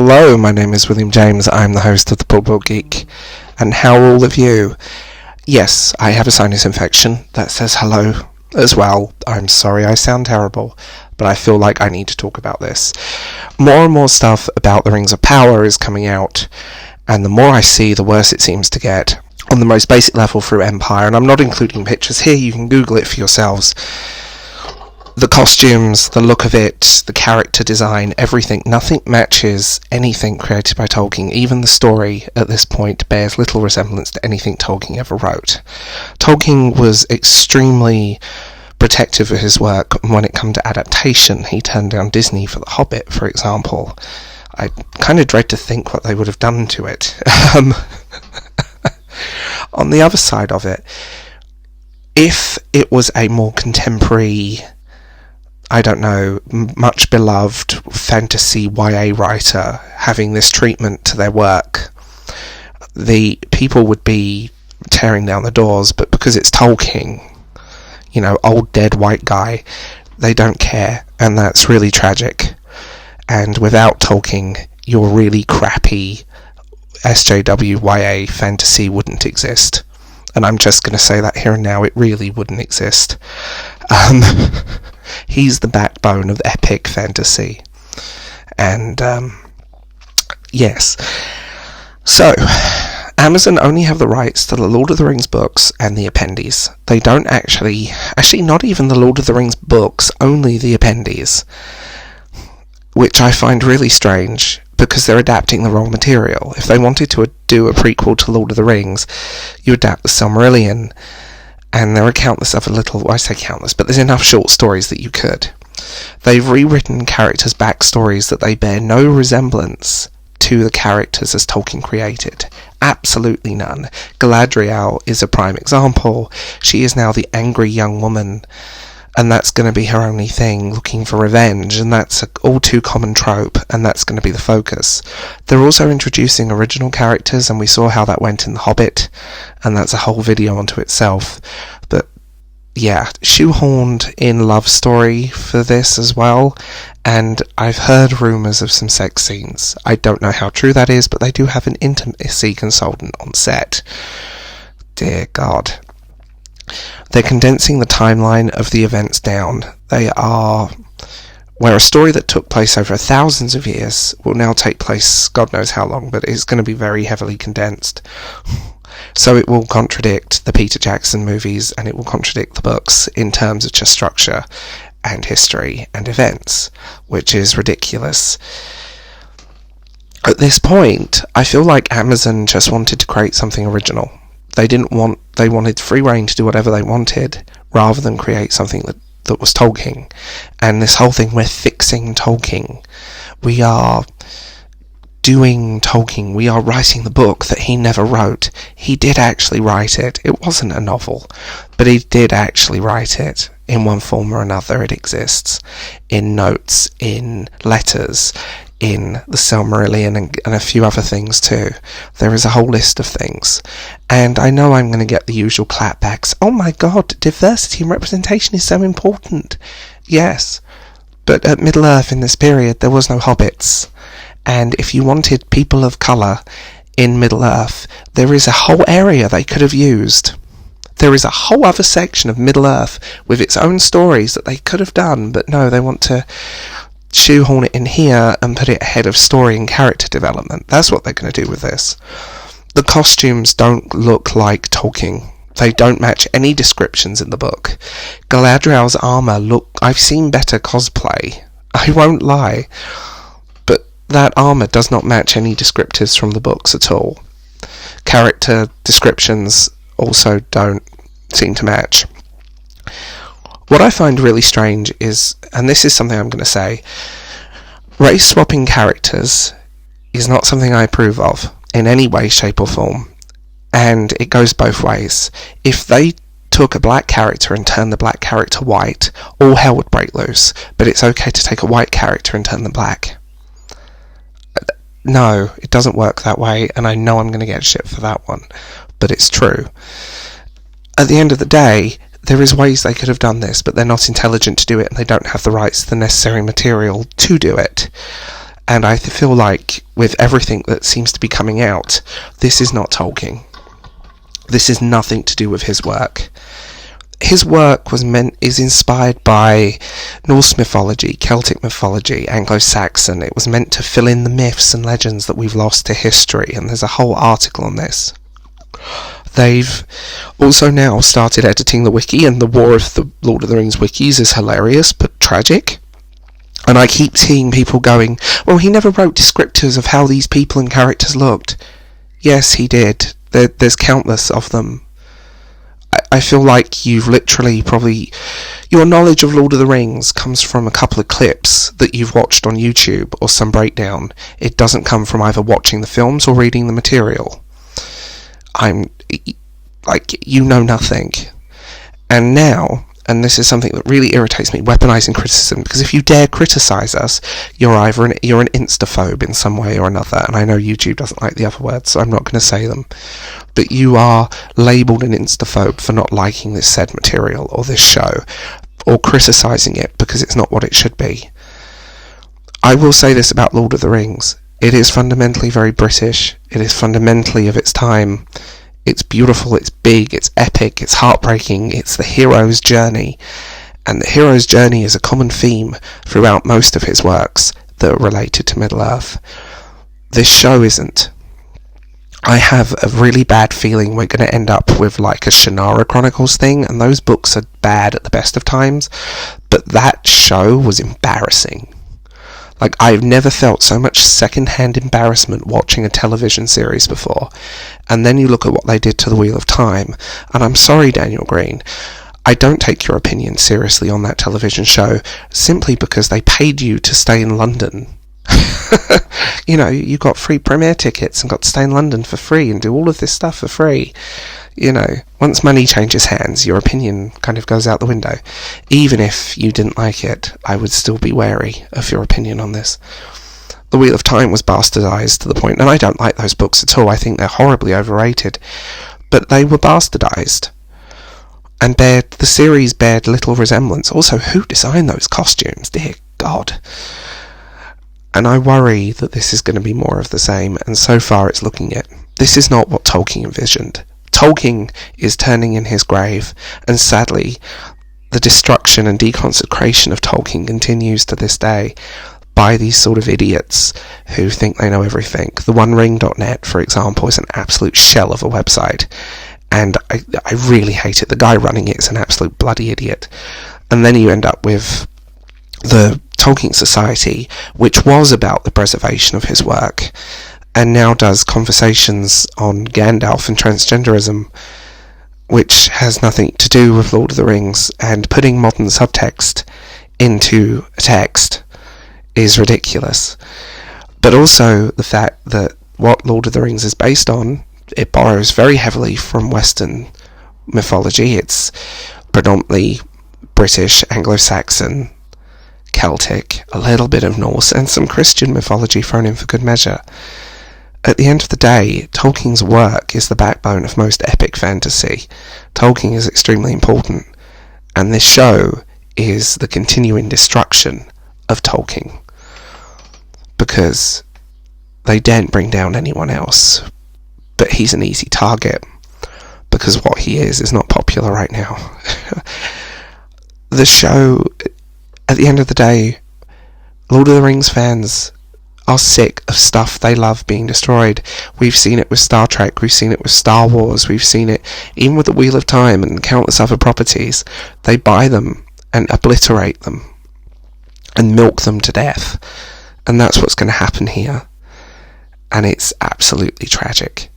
Hello, my name is William James. I'm the host of the Book Geek. And how are all of you? Yes, I have a sinus infection that says hello as well. I'm sorry I sound terrible, but I feel like I need to talk about this. More and more stuff about the Rings of Power is coming out, and the more I see, the worse it seems to get. On the most basic level through Empire, and I'm not including pictures here, you can Google it for yourselves. The costumes, the look of it, the character design, everything, nothing matches anything created by Tolkien. Even the story at this point bears little resemblance to anything Tolkien ever wrote. Tolkien was extremely protective of his work, and when it came to adaptation, he turned down Disney for The Hobbit, for example. I kind of dread to think what they would have done to it. On the other side of it, if it was a more contemporary, I don't know, much beloved fantasy YA writer having this treatment to their work, the people would be tearing down the doors, but because it's Tolkien, you know, old dead white guy, they don't care, and that's really tragic. And without Tolkien, your really crappy SJW YA fantasy wouldn't exist. And I'm just going to say that here and now, it really wouldn't exist. He's the backbone of epic fantasy. And, yes. So, Amazon only have the rights to the Lord of the Rings books and the Appendies. They don't actually not even the Lord of the Rings books, only the Appendies. Which I find really strange, because they're adapting the wrong material. If they wanted to do a prequel to Lord of the Rings, you adapt the Silmarillion, and there are countless other I say countless, but there's enough short stories that you could. They've rewritten characters' backstories that they bear no resemblance to the characters as Tolkien created. Absolutely none. Galadriel is a prime example. She is now the angry young woman, and that's going to be her only thing, looking for revenge, and that's an all too common trope, and that's going to be the focus. They're also introducing original characters, and we saw how that went in The Hobbit, and that's a whole video unto itself. But yeah, shoehorned in love story for this as well, and I've heard rumours of some sex scenes. I don't know how true that is, but they do have an intimacy consultant on set. Dear God. They're condensing the timeline of the events down. They are where a story that took place over thousands of years will now take place God knows how long, but it's going to be very heavily condensed. So it will contradict the Peter Jackson movies, and it will contradict the books in terms of just structure and history and events, which is ridiculous. At this point, I feel like Amazon just wanted to create something original. They wanted free reign to do whatever they wanted, rather than create something that was Tolkien. And this whole thing, we're fixing Tolkien. We are doing Tolkien. We are writing the book that he never wrote. He did actually write it. It wasn't a novel, but he did actually write it. In one form or another, it exists. In notes, in letters, in the Silmarillion, and a few other things too. There is a whole list of things. And I know I'm going to get the usual clapbacks. Oh my god, diversity and representation is so important. Yes, but at Middle-earth in this period, there was no hobbits. And if you wanted people of colour in Middle-earth, there is a whole area they could have used. There is a whole other section of Middle-earth with its own stories that they could have done, but no, they want to shoehorn it in here and put it ahead of story and character development. That's what they're going to do with this. The costumes don't look like Tolkien. They don't match any descriptions in the book. Galadriel's armour I've seen better cosplay. I won't lie. But that armour does not match any descriptives from the books at all. Character descriptions also don't seem to match. What I find really strange is, and this is something I'm going to say, race swapping characters is not something I approve of in any way, shape or form, and it goes both ways. If they took a black character and turned the black character white, all hell would break loose, but it's okay to take a white character and turn them black. No, it doesn't work that way, and I know I'm going to get shit for that one, but it's true. At the end of the day, there is ways they could have done this, but they're not intelligent to do it, and they don't have the rights to the necessary material to do it. And I feel like with everything that seems to be coming out, this is not Tolkien. This is nothing to do with his work. His work is inspired by Norse mythology, Celtic mythology, Anglo-Saxon. It was meant to fill in the myths and legends that we've lost to history, and there's a whole article on this. They've also now started editing the wiki, and the War of the Lord of the Rings wikis is hilarious but tragic. And I keep seeing people going, well, he never wrote descriptors of how these people and characters looked. Yes, he did. There's countless of them. I feel like you've literally your knowledge of Lord of the Rings comes from a couple of clips that you've watched on YouTube or some breakdown. It doesn't come from either watching the films or reading the material. You know nothing. And now, and this is something that really irritates me, weaponizing criticism, because if you dare criticize us, you're an instaphobe in some way or another, and I know YouTube doesn't like the other words, so I'm not going to say them, but you are labelled an instaphobe for not liking this said material or this show, or criticising it because it's not what it should be. I will say this about Lord of the Rings: it is fundamentally very British, it is fundamentally of its time. It's beautiful, it's big, it's epic, it's heartbreaking, it's the hero's journey. And the hero's journey is a common theme throughout most of his works that are related to Middle-earth. This show isn't. I have a really bad feeling we're going to end up with like a Shannara Chronicles thing, and those books are bad at the best of times, but that show was embarrassing. Like, I've never felt so much second-hand embarrassment watching a television series before. And then you look at what they did to The Wheel of Time, and I'm sorry, Daniel Green, I don't take your opinion seriously on that television show simply because they paid you to stay in London. You know, you got free premiere tickets and got to stay in London for free and do all of this stuff for free. You know, once money changes hands, your opinion kind of goes out the window. Even if you didn't like it, I would still be wary of your opinion on this. The Wheel of Time was bastardized to the point, and I don't like those books at all, I think they're horribly overrated, but they were bastardized. And the series bared little resemblance. Also, who designed those costumes? Dear God. And I worry that this is going to be more of the same, and so far it's looking it. This is not what Tolkien envisioned. Tolkien is turning in his grave, and sadly, the destruction and deconsecration of Tolkien continues to this day by these sort of idiots who think they know everything. The OneRing.net, for example, is an absolute shell of a website, and I really hate it. The guy running it is an absolute bloody idiot. And then you end up with the Tolkien Society, which was about the preservation of his work, and now does conversations on Gandalf and transgenderism, which has nothing to do with Lord of the Rings, and putting modern subtext into a text is ridiculous. But also the fact that what Lord of the Rings is based on, it borrows very heavily from Western mythology. It's predominantly British, Anglo-Saxon, Celtic, a little bit of Norse, and some Christian mythology thrown in for good measure. At the end of the day, Tolkien's work is the backbone of most epic fantasy. Tolkien is extremely important, and this show is the continuing destruction of Tolkien, because they daren't bring down anyone else, but he's an easy target, because what he is not popular right now. The show, at the end of the day, Lord of the Rings fans are sick of stuff they love being destroyed. We've seen it with Star Trek, we've seen it with Star Wars, we've seen it even with the Wheel of Time and countless other properties. They buy them and obliterate them and milk them to death, and that's what's going to happen here, and it's absolutely tragic.